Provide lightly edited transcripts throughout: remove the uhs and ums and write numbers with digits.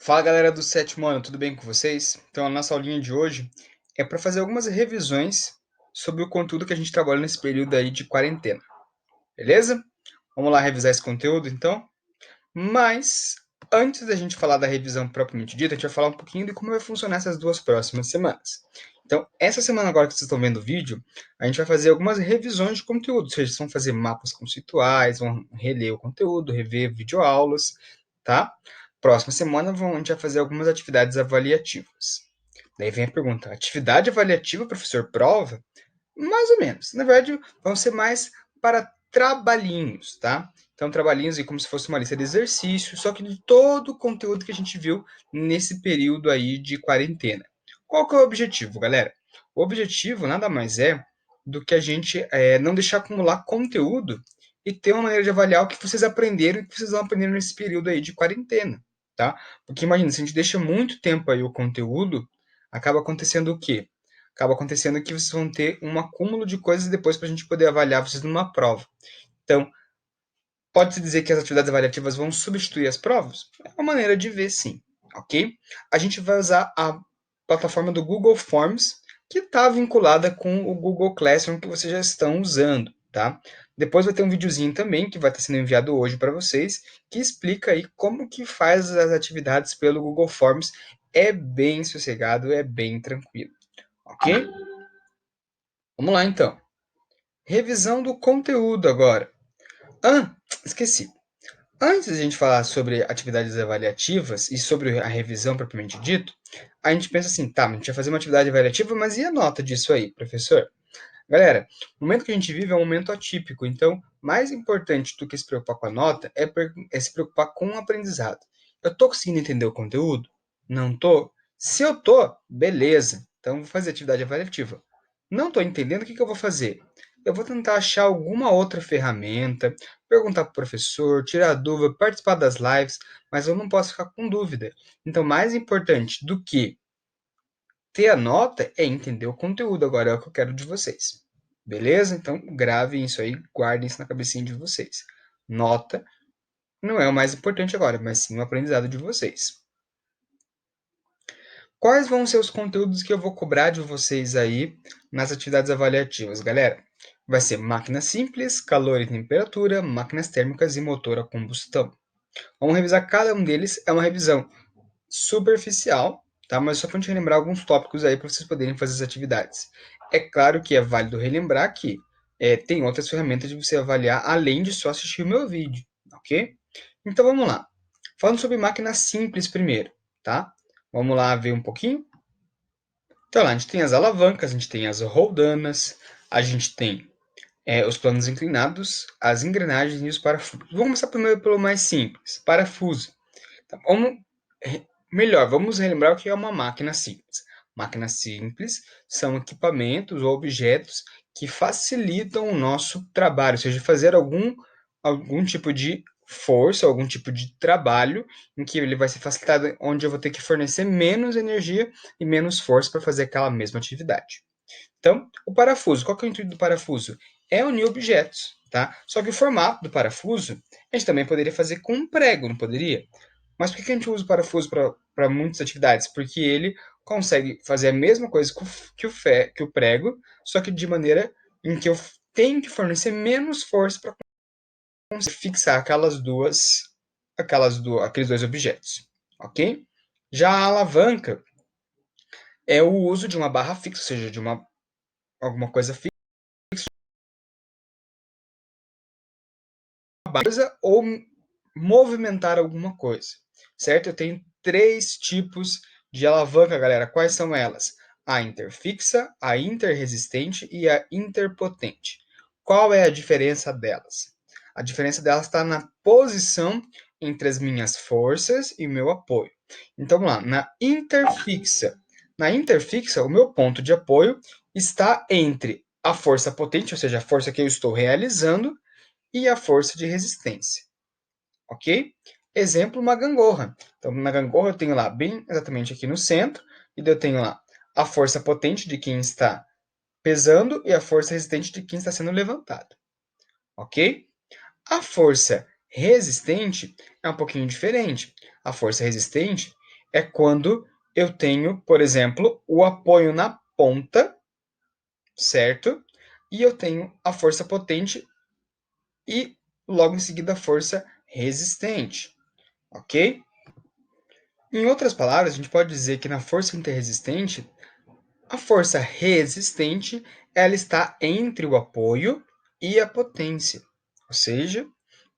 Fala galera do sétimo ano, tudo bem com vocês? Então a nossa aulinha de hoje é para fazer algumas revisões sobre o conteúdo que a gente trabalha nesse período aí de quarentena, beleza? Vamos lá revisar esse conteúdo então? Mas antes da gente falar da revisão propriamente dita, a gente vai falar um pouquinho de como vai funcionar essas duas próximas semanas. Então, essa semana agora que vocês estão vendo o vídeo, a gente vai fazer algumas revisões de conteúdo, ou seja, vocês vão fazer mapas conceituais, vão reler o conteúdo, rever videoaulas, tá? Próxima semana a gente vai fazer algumas atividades avaliativas. Daí vem a pergunta: atividade avaliativa, professor, prova? Mais ou menos. Na verdade, vão ser mais para trabalhinhos, tá? Então, trabalhinhos e como se fosse uma lista de exercícios, só que de todo o conteúdo que a gente viu nesse período aí de quarentena. Qual que é o objetivo, galera? O objetivo nada mais é do que a gente não deixar acumular conteúdo e ter uma maneira de avaliar o que vocês aprenderam e o que vocês vão aprender nesse período aí de quarentena, tá? Porque imagina, se a gente deixa muito tempo aí o conteúdo, acaba acontecendo o quê? Acaba acontecendo que vocês vão ter um acúmulo de coisas depois para a gente poder avaliar vocês numa prova. Então, pode-se dizer que as atividades avaliativas vão substituir as provas? É uma maneira de ver, sim, ok? A gente vai usar a plataforma do Google Forms, que está vinculada com o Google Classroom que vocês já estão usando, tá? Depois vai ter um videozinho também, que vai estar sendo enviado hoje para vocês, que explica aí como que faz as atividades pelo Google Forms. É bem sossegado, é bem tranquilo, ok? Vamos lá, então. Revisão do conteúdo agora. Ah, esqueci. Antes de a gente falar sobre atividades avaliativas e sobre a revisão propriamente dito, a gente pensa assim, tá, a gente vai fazer uma atividade avaliativa, mas e a nota disso aí, professor? Galera, o momento que a gente vive é um momento atípico, então, mais importante do que se preocupar com a nota é se preocupar com o aprendizado. Eu tô conseguindo entender o conteúdo? Não tô? Se eu tô, beleza, então vou fazer atividade avaliativa. Não tô entendendo, o que eu vou fazer? Eu vou tentar achar alguma outra ferramenta, perguntar para o professor, tirar dúvida, participar das lives, mas eu não posso ficar com dúvida. Então, mais importante do que ter a nota é entender o conteúdo, agora é o que eu quero de vocês. Beleza? Então, gravem isso aí, guardem isso na cabecinha de vocês. Nota não é o mais importante agora, mas sim o aprendizado de vocês. Quais vão ser os conteúdos que eu vou cobrar de vocês aí nas atividades avaliativas, galera? Vai ser máquina simples, calor e temperatura, máquinas térmicas e motor a combustão. Vamos revisar cada um deles, é uma revisão superficial, tá? Mas só para a gente relembrar alguns tópicos aí para vocês poderem fazer as atividades. É claro que é válido relembrar que tem outras ferramentas de você avaliar além de só assistir o meu vídeo, ok? Então vamos lá. Falando sobre máquina simples primeiro, tá? Vamos lá ver um pouquinho. Então lá, a gente tem as alavancas, a gente tem as roldanas, a gente tem os planos inclinados, as engrenagens e os parafusos. Vamos começar primeiro pelo mais simples, parafuso. Tá, vamos relembrar o que é uma máquina simples. Máquinas simples são equipamentos ou objetos que facilitam o nosso trabalho, ou seja, fazer algum tipo de força, algum tipo de trabalho em que ele vai ser facilitado, onde eu vou ter que fornecer menos energia e menos força para fazer aquela mesma atividade. Então, o parafuso, qual que é o intuito do parafuso? É unir objetos, tá? Só que o formato do parafuso, a gente também poderia fazer com um prego, não poderia? Mas por que a gente usa o parafuso para muitas atividades? Porque ele consegue fazer a mesma coisa que o prego, só que de maneira em que eu tenho que fornecer menos força para conseguir fixar aqueles dois objetos, ok? Já a alavanca é o uso de uma barra fixa, ou seja, de alguma coisa fixa ou movimentar alguma coisa, certo? Eu tenho três tipos de alavanca, galera. Quais são elas? A interfixa, a interresistente e a interpotente. Qual é a diferença delas? A diferença delas está na posição entre as minhas forças e o meu apoio. Então, vamos lá. Na interfixa, o meu ponto de apoio está entre a força potente, ou seja, a força que eu estou realizando, e a força de resistência, ok? Exemplo, uma gangorra. Então, na gangorra eu tenho lá, bem exatamente aqui no centro, e eu tenho lá a força potente de quem está pesando e a força resistente de quem está sendo levantado, ok? A força resistente é um pouquinho diferente. A força resistente é quando eu tenho, por exemplo, o apoio na ponta, certo? E eu tenho a força potente e logo em seguida a força resistente, ok? Em outras palavras, a gente pode dizer que na força interresistente, a força resistente ela está entre o apoio e a potência, ou seja,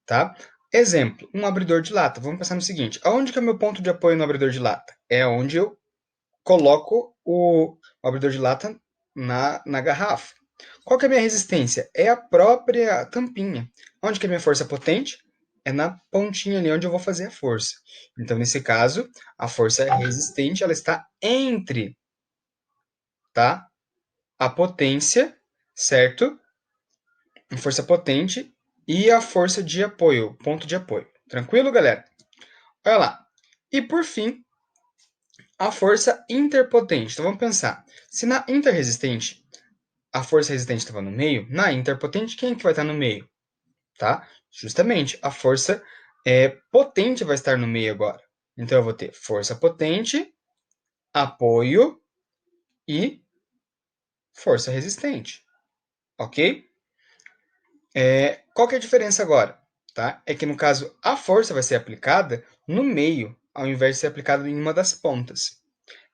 tá? Exemplo, um abridor de lata. Vamos pensar no seguinte: aonde que é o meu ponto de apoio no abridor de lata? É onde eu coloco o abridor de lata na garrafa. Qual que é a minha resistência? É a própria tampinha. Onde que é a minha força potente? É na pontinha ali onde eu vou fazer a força. Então, nesse caso, a força resistente ela está entre, tá? A potência, certo? A força potente e a força de apoio, ponto de apoio. Tranquilo, galera? Olha lá. E por fim, a força interpotente. Então vamos pensar. Se na interresistente a força resistente estava no meio, na interpotente quem é que vai estar no meio? Tá? Justamente, a força potente vai estar no meio agora. Então eu vou ter força potente, apoio e força resistente. Ok? Qual que é a diferença agora? Tá? É que no caso a força vai ser aplicada no meio, ao invés de ser aplicada em uma das pontas.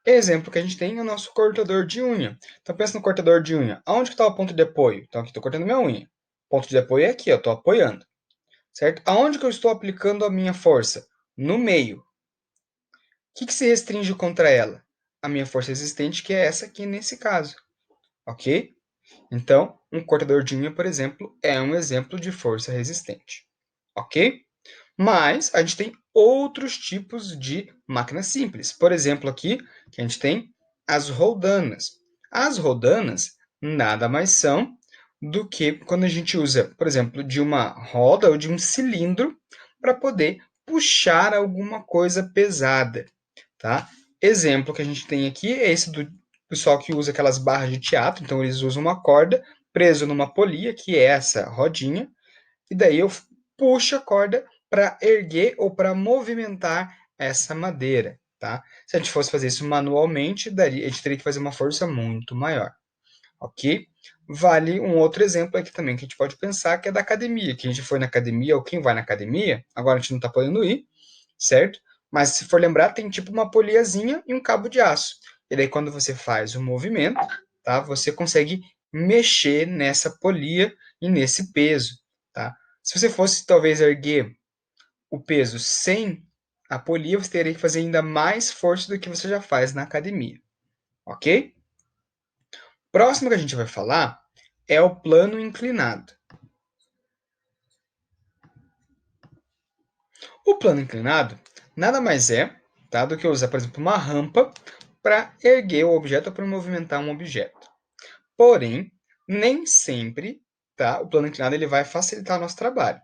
Exemplo que a gente tem é o nosso cortador de unha. Então pensa no cortador de unha. Aonde que está o ponto de apoio? Então aqui estou cortando minha unha. O ponto de apoio é aqui, eu estou apoiando. Certo? Aonde que eu estou aplicando a minha força? No meio. O que se restringe contra ela? A minha força resistente, que é essa aqui nesse caso. Ok? Então, um cortador de unha, por exemplo, é um exemplo de força resistente. Ok? Mas a gente tem outros tipos de máquinas simples. Por exemplo, aqui que a gente tem as roldanas. As roldanas nada mais são do que quando a gente usa, por exemplo, de uma roda ou de um cilindro para poder puxar alguma coisa pesada, tá? Exemplo que a gente tem aqui é esse do pessoal que usa aquelas barras de teatro, então eles usam uma corda preso numa polia, que é essa rodinha, e daí eu puxo a corda para erguer ou para movimentar essa madeira, tá? Se a gente fosse fazer isso manualmente, a gente teria que fazer uma força muito maior, ok? Vale um outro exemplo aqui também que a gente pode pensar, que é da academia. Quem já foi na academia ou quem vai na academia, agora a gente não está podendo ir, certo? Mas se for lembrar, tem tipo uma poliazinha e um cabo de aço. E daí quando você faz o movimento, tá? Você consegue mexer nessa polia e nesse peso, tá? Se você fosse talvez erguer o peso sem a polia, você teria que fazer ainda mais força do que você já faz na academia, ok? Próximo que a gente vai falar é o plano inclinado. O plano inclinado nada mais é, tá, do que usar, por exemplo, uma rampa para erguer o objeto ou para movimentar um objeto. Porém, nem sempre, tá, o plano inclinado ele vai facilitar o nosso trabalho.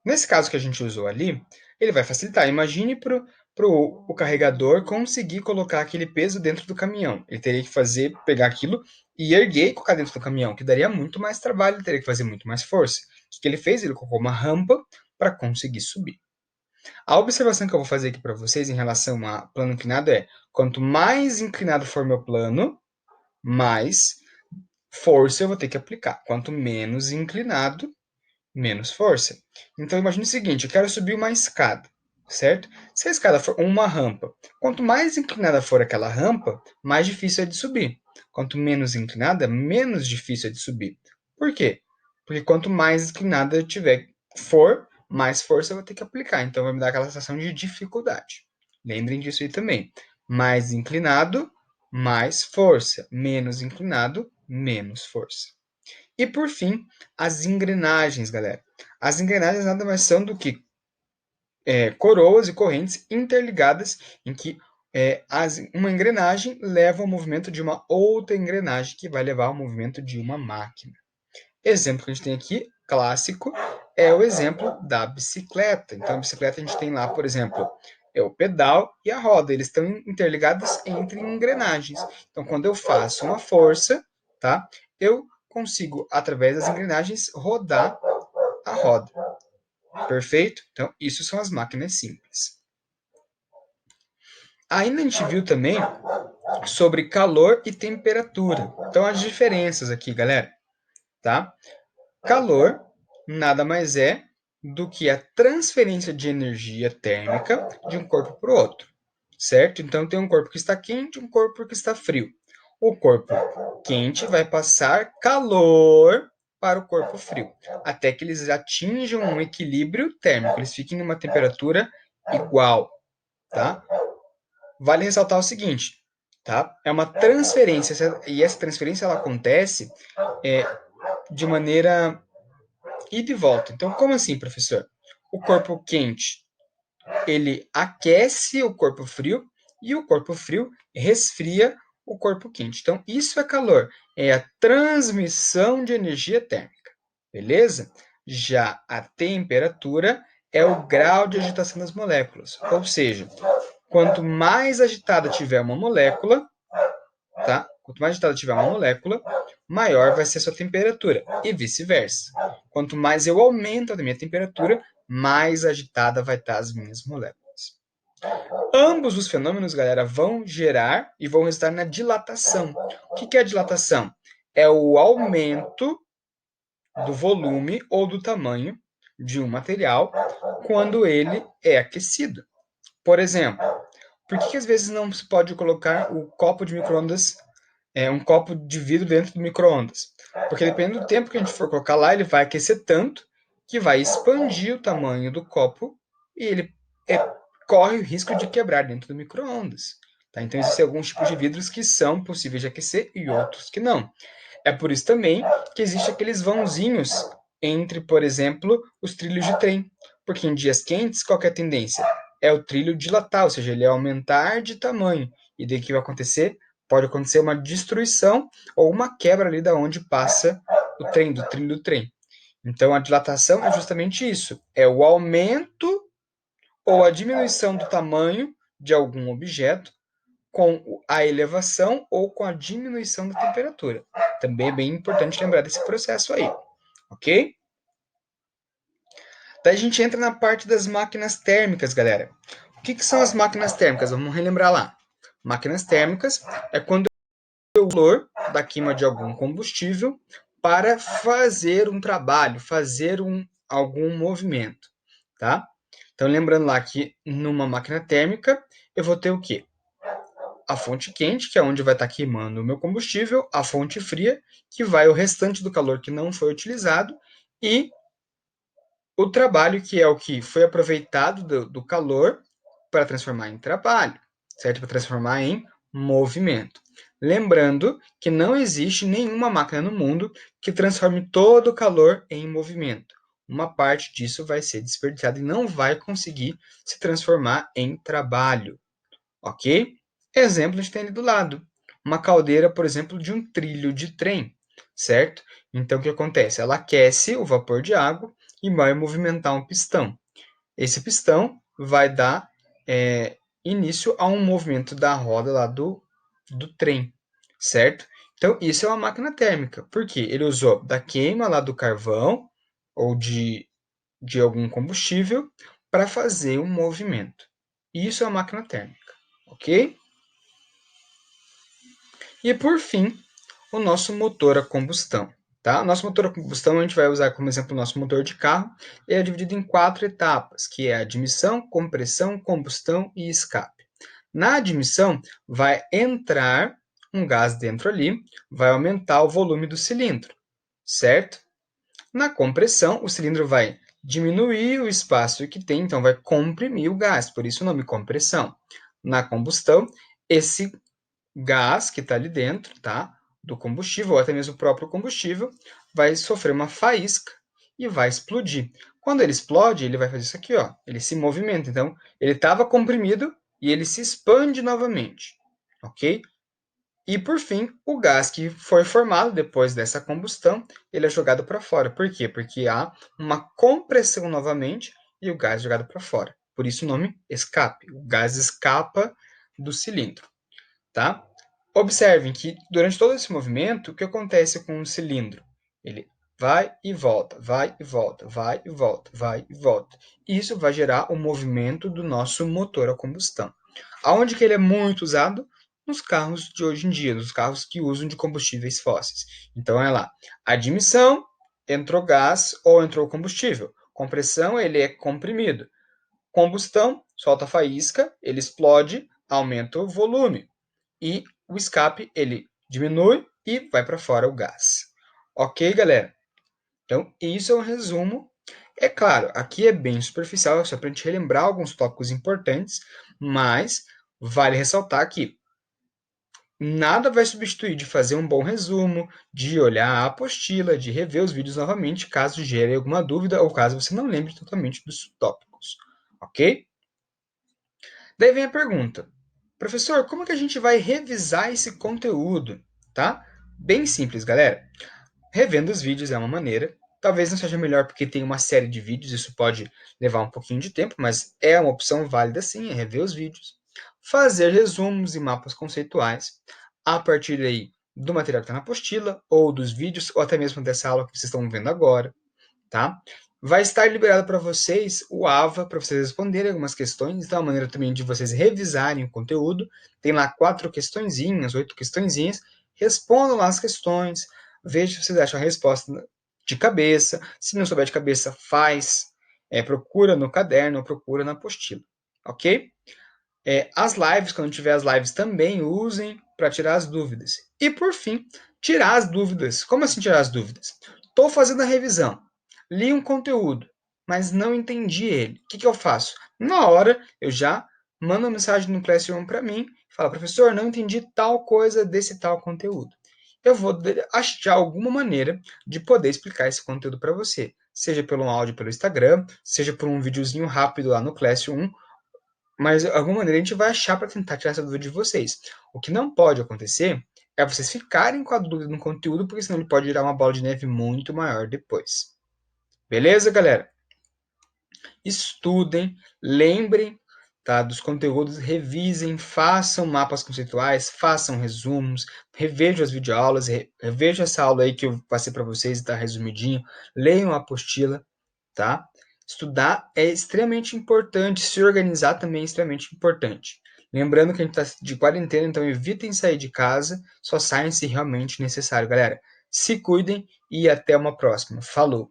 Nesse caso que a gente usou ali, ele vai facilitar. Imagine para o carregador conseguir colocar aquele peso dentro do caminhão. Ele teria que fazer, pegar aquilo e erguer e colocar dentro do caminhão, que daria muito mais trabalho, ele teria que fazer muito mais força. O que ele fez? Ele colocou uma rampa para conseguir subir. A observação que eu vou fazer aqui para vocês em relação a plano inclinado é: quanto mais inclinado for meu plano, mais força eu vou ter que aplicar. Quanto menos inclinado, menos força. Então imagine o seguinte: eu quero subir uma escada, certo? Se a escada for uma rampa, quanto mais inclinada for aquela rampa, mais difícil é de subir. Quanto menos inclinada, menos difícil é de subir. Por quê? Porque quanto mais inclinada eu tiver for, mais força eu vou ter que aplicar. Então vai me dar aquela sensação de dificuldade. Lembrem disso aí também. Mais inclinado, mais força. Menos inclinado, menos força. E por fim, as engrenagens, galera. As engrenagens nada mais são do que coroas e correntes interligadas em que uma engrenagem leva ao movimento de uma outra engrenagem que vai levar ao movimento de uma máquina. Exemplo que a gente tem aqui, clássico, é o exemplo da bicicleta. Então, a bicicleta a gente tem lá, por exemplo, é o pedal e a roda. Eles estão interligados entre engrenagens. Então, quando eu faço uma força, tá? Eu consigo, através das engrenagens, rodar a roda. Perfeito? Então, isso são as máquinas simples. Ainda a gente viu também sobre calor e temperatura. Então, as diferenças aqui, galera, tá? Calor nada mais é do que a transferência de energia térmica de um corpo para o outro, certo? Então, tem um corpo que está quente e um corpo que está frio. O corpo quente vai passar calor para o corpo frio, até que eles atinjam um equilíbrio térmico, eles fiquem numa temperatura igual, tá? Vale ressaltar o seguinte, tá? É uma transferência, e essa transferência ela acontece de maneira ida e volta. Então, como assim, professor? O corpo quente, ele aquece o corpo frio e o corpo frio resfria o corpo quente. Então, isso é calor, é a transmissão de energia térmica, beleza? Já a temperatura é o grau de agitação das moléculas, ou seja, quanto mais agitada tiver uma molécula, tá? Quanto mais agitada tiver uma molécula, maior vai ser a sua temperatura, e vice-versa. Quanto mais eu aumento a minha temperatura, mais agitada vai estar as minhas moléculas. Ambos os fenômenos, galera, vão gerar e vão resultar na dilatação. O que é a dilatação? É o aumento do volume ou do tamanho de um material quando ele é aquecido. Por exemplo, por que às vezes não se pode colocar o copo de micro-ondas, um copo de vidro dentro do micro-ondas? Porque dependendo do tempo que a gente for colocar lá, ele vai aquecer tanto que vai expandir o tamanho do copo e ele corre o risco de quebrar dentro do micro-ondas. Tá? Então, existem alguns tipos de vidros que são possíveis de aquecer e outros que não. É por isso também que existem aqueles vãozinhos entre, por exemplo, os trilhos de trem. Porque em dias quentes, qual é a tendência? É o trilho dilatar, ou seja, ele aumentar de tamanho. E daí o que vai acontecer? Pode acontecer uma destruição ou uma quebra ali da onde passa o trem, do trilho do trem. Então, a dilatação é justamente isso. É o aumento ou a diminuição do tamanho de algum objeto com a elevação ou com a diminuição da temperatura. Também é bem importante lembrar desse processo aí, ok? Daí a gente entra na parte das máquinas térmicas, galera. O que são as máquinas térmicas? Vamos relembrar lá. Máquinas térmicas é quando o calor da queima de algum combustível para fazer um trabalho, fazer algum movimento, tá? Então, lembrando lá que numa máquina térmica, eu vou ter o quê? A fonte quente, que é onde vai estar queimando o meu combustível, a fonte fria, que vai o restante do calor que não foi utilizado, e o trabalho, que é o que foi aproveitado do calor para transformar em trabalho, certo? Para transformar em movimento. Lembrando que não existe nenhuma máquina no mundo que transforme todo o calor em movimento. Uma parte disso vai ser desperdiçada e não vai conseguir se transformar em trabalho, ok? Exemplo a gente tem ali do lado. Uma caldeira, por exemplo, de um trilho de trem, certo? Então, o que acontece? Ela aquece o vapor de água e vai movimentar um pistão. Esse pistão vai dar início a um movimento da roda lá do trem, certo? Então, isso é uma máquina térmica. Por quê? Ele usou da queima lá do carvão ou de algum combustível para fazer um movimento. Isso é uma máquina térmica, ok? E por fim, o nosso motor a combustão. Tá? O nosso motor a combustão a gente vai usar como exemplo o nosso motor de carro. Ele é dividido em 4 etapas, que é admissão, compressão, combustão e escape. Na admissão, vai entrar um gás dentro ali, vai aumentar o volume do cilindro, certo? Na compressão, o cilindro vai diminuir o espaço que tem, então vai comprimir o gás, por isso o nome compressão. Na combustão, esse gás que está ali dentro, tá? Do combustível, ou até mesmo o próprio combustível, vai sofrer uma faísca e vai explodir. Quando ele explode, ele vai fazer isso aqui, ó. Ele se movimenta. Então, ele estava comprimido e ele se expande novamente, ok? E por fim, o gás que foi formado depois dessa combustão, ele é jogado para fora. Por quê? Porque há uma compressão novamente e o gás é jogado para fora. Por isso o nome escape. O gás escapa do cilindro, tá? Observem que durante todo esse movimento, o que acontece com o cilindro? Ele vai e volta, vai e volta, vai e volta, vai e volta. Isso vai gerar o movimento do nosso motor a combustão. Aonde que ele é muito usado? Nos carros de hoje em dia, nos carros que usam de combustíveis fósseis. Então é lá, admissão, entrou gás ou entrou combustível. Compressão, ele é comprimido. Combustão, solta faísca, ele explode, aumenta o volume. E o escape, ele diminui e vai para fora o gás. Ok, galera? Então, isso é um resumo. É claro, aqui é bem superficial, só para a gente relembrar alguns tópicos importantes, mas vale ressaltar que nada vai substituir de fazer um bom resumo, de olhar a apostila, de rever os vídeos novamente, caso gere alguma dúvida ou caso você não lembre totalmente dos tópicos, ok? Daí vem a pergunta, professor, como que a gente vai revisar esse conteúdo, tá? Bem simples, galera. Revendo os vídeos é uma maneira. Talvez não seja melhor porque tem uma série de vídeos, isso pode levar um pouquinho de tempo, mas é uma opção válida sim, é rever os vídeos. Fazer resumos e mapas conceituais a partir aí do material que está na apostila, ou dos vídeos, ou até mesmo dessa aula que vocês estão vendo agora, tá? Vai estar liberado para vocês o AVA para vocês responderem algumas questões, então é uma maneira também de vocês revisarem o conteúdo. Tem lá 4 questõezinhas, 8 questõezinhas, respondam lá as questões, veja se vocês acham a resposta de cabeça. Se não souber de cabeça, faz, procura no caderno ou procura na apostila, ok? As lives, quando tiver as lives, também usem para tirar as dúvidas. E por fim, tirar as dúvidas. Como assim tirar as dúvidas? Estou fazendo a revisão, li um conteúdo, mas não entendi ele. O que eu faço? Na hora, eu já mando uma mensagem no Classroom para mim, falo, professor, não entendi tal coisa desse tal conteúdo. Eu vou achar alguma maneira de poder explicar esse conteúdo para você, seja pelo áudio pelo Instagram, seja por um videozinho rápido lá no Classroom, mas de alguma maneira a gente vai achar para tentar tirar essa dúvida de vocês. O que não pode acontecer é vocês ficarem com a dúvida no conteúdo, porque senão ele pode virar uma bola de neve muito maior depois. Beleza, galera? Estudem, lembrem, tá, dos conteúdos, revisem, façam mapas conceituais, façam resumos, revejam as videoaulas, revejam essa aula aí que eu passei para vocês, tá resumidinho, leiam a apostila, tá? Estudar é extremamente importante, se organizar também é extremamente importante. Lembrando que a gente está de quarentena, então evitem sair de casa, só saiam se realmente necessário, galera. Se cuidem e até uma próxima. Falou!